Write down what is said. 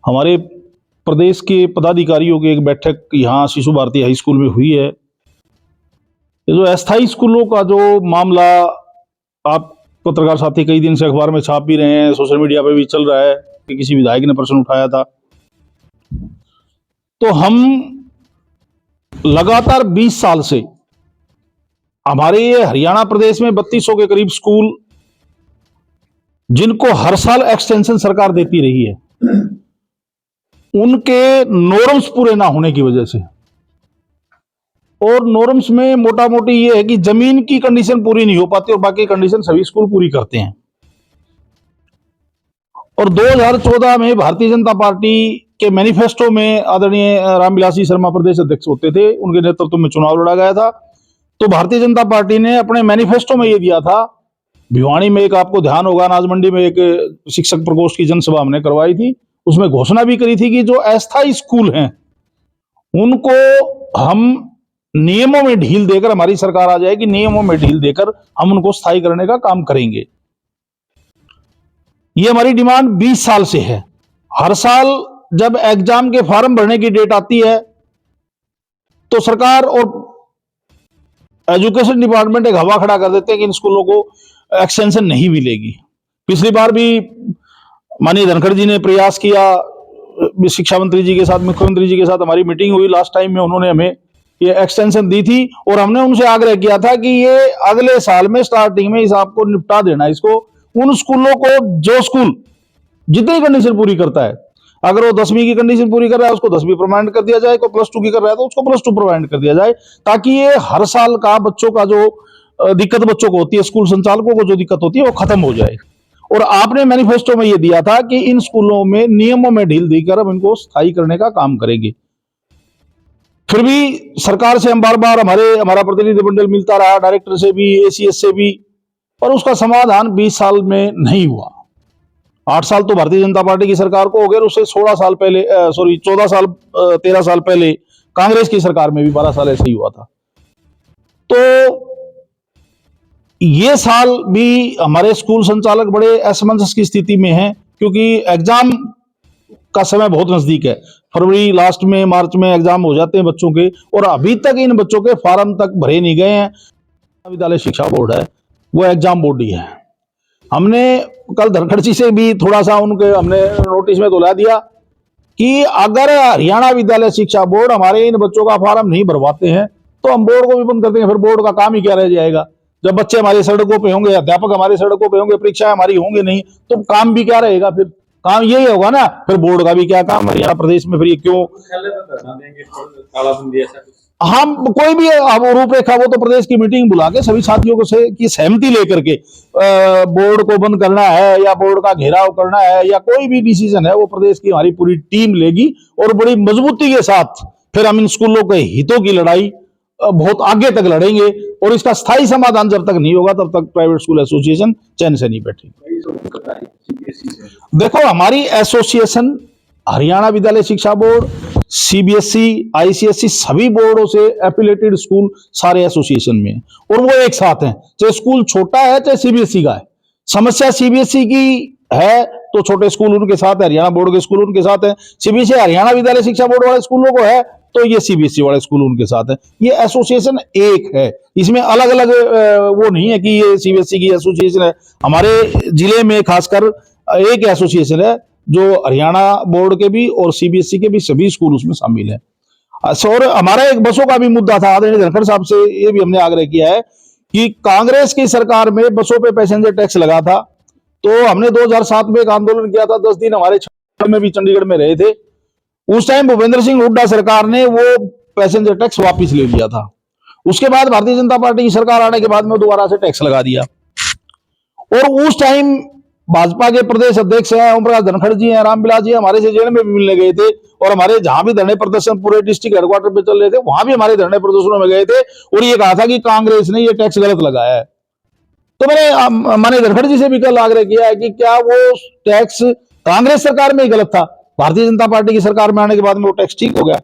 हमारे प्रदेश के पदाधिकारियों की एक बैठक यहाँ शिशु भारती हाई स्कूल में हुई है। ये जो अस्थायी स्कूलों का जो मामला आप पत्रकार साथी कई दिन से अखबार में छाप भी रहे हैं, सोशल मीडिया पे भी चल रहा है कि किसी विधायक ने प्रश्न उठाया था, तो हम लगातार 20 साल से हमारे ये हरियाणा प्रदेश में 3200 के करीब स्कूल जिनको हर साल एक्सटेंशन सरकार देती रही है, उनके नॉर्म्स पूरे ना होने की वजह से, और नॉर्म्स में मोटा मोटी ये है कि जमीन की कंडीशन पूरी नहीं हो पाती और बाकी कंडीशन सभी स्कूल पूरी करते हैं। और 2014 में भारतीय जनता पार्टी के मैनिफेस्टो में आदरणीय रामविलास शर्मा प्रदेश अध्यक्ष होते थे, उनके नेतृत्व में चुनाव लड़ा गया था। तो भारतीय जनता पार्टी ने अपने मैनिफेस्टो में ये दिया था, भिवानी में एक आपको ध्यान होगा, अनाज मंडी में एक शिक्षक प्रकोष्ठ की जनसभा हमने करवाई थी, उसमें घोषणा भी करी थी कि जो अस्थायी स्कूल हैं उनको हम नियमों में ढील देकर, हमारी सरकार आ जाएगी, नियमों में ढील देकर हम उनको स्थायी करने का काम करेंगे। ये हमारी डिमांड 20 साल से है। हर साल जब एग्जाम के फॉर्म भरने की डेट आती है तो सरकार और एजुकेशन डिपार्टमेंट एक हवा खड़ा कर देते हैं कि इन स्कूलों को एक्सटेंशन नहीं मिलेगी। पिछली बार भी माननीय धनखड़ जी ने प्रयास किया, शिक्षा मंत्री जी के साथ, मुख्यमंत्री जी के साथ हमारी मीटिंग हुई, लास्ट टाइम में उन्होंने हमें ये एक्सटेंशन दी थी और हमने उनसे आग्रह किया था कि ये अगले साल में स्टार्टिंग में इस आपको निपटा देना, इसको उन स्कूलों को जो स्कूल जितनी कंडीशन पूरी करता है, अगर वो 10वीं की कंडीशन पूरी कर रहा है उसको 10वीं प्रोवाइड कर दिया जाए, कोई +2 की कर रहा है तो उसको +2 प्रोवाइड कर दिया जाए, ताकि ये हर साल का बच्चों का जो दिक्कत बच्चों को होती है, स्कूल संचालकों को जो दिक्कत होती है वो खत्म हो जाए। और आपने मैनिफेस्टो में ये दिया था कि इन स्कूलों में नियमों में ढील देकर हम इनको स्थायी करने का काम करेंगे। फिर भी सरकार से हम बार बार हमारा प्रतिनिधिमंडल मिलता रहा, डायरेक्टर से भी, एसीएस से भी, पर उसका समाधान 20 साल में नहीं हुआ। 8 साल तो भारतीय जनता पार्टी की सरकार को हो गए, उससे 14 साल पहले 13 साल पहले कांग्रेस की सरकार में भी 12 साल ऐसे ही हुआ था। तो ये साल भी हमारे स्कूल संचालक बड़े असमंजस की स्थिति में हैं, क्योंकि एग्जाम का समय बहुत नजदीक है। फरवरी लास्ट में, मार्च में एग्जाम हो जाते हैं बच्चों के, और अभी तक इन बच्चों के फॉर्म तक भरे नहीं गए हैं। विद्यालय शिक्षा बोर्ड है वो एग्जाम बोर्ड ही है। हमने कल धनखड़ जी से भी थोड़ा सा हमने नोटिस में दिला दिया कि अगर हरियाणा विद्यालय शिक्षा बोर्ड हमारे इन बच्चों का फॉर्म नहीं भरवाते हैं तो हम बोर्ड को भी बंद कर देंगे। फिर बोर्ड का काम ही क्या रह जाएगा? जब बच्चे हमारी सड़कों पे होंगे, अध्यापक हमारी सड़कों पे होंगे, परीक्षाएं हमारी होंगी नहीं, तो काम भी क्या रहेगा? फिर काम यही होगा ना, फिर बोर्ड का भी क्या काम हरियाणा प्रदेश में? फिर ये क्यों हम कोई भी रूपरेखा, वो तो प्रदेश की मीटिंग बुला के सभी साथियों को की सहमति लेकर के बोर्ड को बंद करना है या बोर्ड का घेराव करना है या कोई भी डिसीजन है, वो प्रदेश की हमारी पूरी टीम लेगी और बड़ी मजबूती के साथ फिर हम इन स्कूलों के हितों की लड़ाई बहुत आगे तक लड़ेंगे। और इसका स्थायी समाधान जब तक नहीं होगा तब तक प्राइवेट स्कूल एसोसिएशन चैन से नहीं बैठेगी। देखो, हमारी एसोसिएशन हरियाणा विद्यालय शिक्षा बोर्ड, सीबीएसई, आईसीएसई सभी बोर्डों से एफिलेटेड स्कूल सारे एसोसिएशन में है और वो एक साथ हैं, चाहे स्कूल छोटा है चाहे सीबीएसई का है। समस्या सीबीएसई की है तो छोटे स्कूल उनके साथ है, हरियाणा बोर्ड के स्कूल उनके साथ है। सीबीएसई हरियाणा विद्यालय शिक्षा बोर्ड वाले स्कूलों को है तो ये सीबीएसई वाले स्कूल उनके साथ है। ये एसोसिएशन एक है, इसमें अलग अलग वो नहीं है कि ये सीबीएसई की एसोसिएशन है। हमारे जिले में खासकर एक एसोसिएशन है जो हरियाणा बोर्ड के भी और सीबीएसई के भी सभी स्कूल उसमें शामिल है। और हमारा एक बसों का भी मुद्दा था, आदरणीय धनखड़ साहब से ये भी हमने आग्रह किया है कि कांग्रेस की सरकार में बसों पे पैसेंजर टैक्स लगा था, तो हमने 2007 में एक आंदोलन किया था, 10 दिन हमारे छत्तीसगढ़ में भी, चंडीगढ़ में रहे थे। उस टाइम भूपेंद्र सिंह हुड्डा सरकार ने वो पैसेंजर टैक्स वापिस ले लिया था। उसके बाद भारतीय जनता पार्टी की सरकार आने के बाद में दोबारा से टैक्स लगा दिया। और उस टाइम भाजपा के प्रदेश अध्यक्ष हैं ओम प्रकाश धनखड़ जी हैं, रामविलास जी हमारे से जेल में भी मिलने गए थे, और हमारे जहां भी धरने प्रदर्शन पूरे डिस्ट्रिक्ट हेडक्वार्टर पे चल रहे थे वहां भी हमारे धरने प्रदर्शनों में गए थे और ये कहा था कि कांग्रेस ने ये टैक्स गलत लगाया है। तो मैंने माननीय धनखड़ जी से भी कल आग्रह किया है कि क्या वो टैक्स कांग्रेस सरकार में ही गलत था, भारतीय जनता पार्टी की सरकार में आने के बाद में वो टैक्स ठीक हो गया?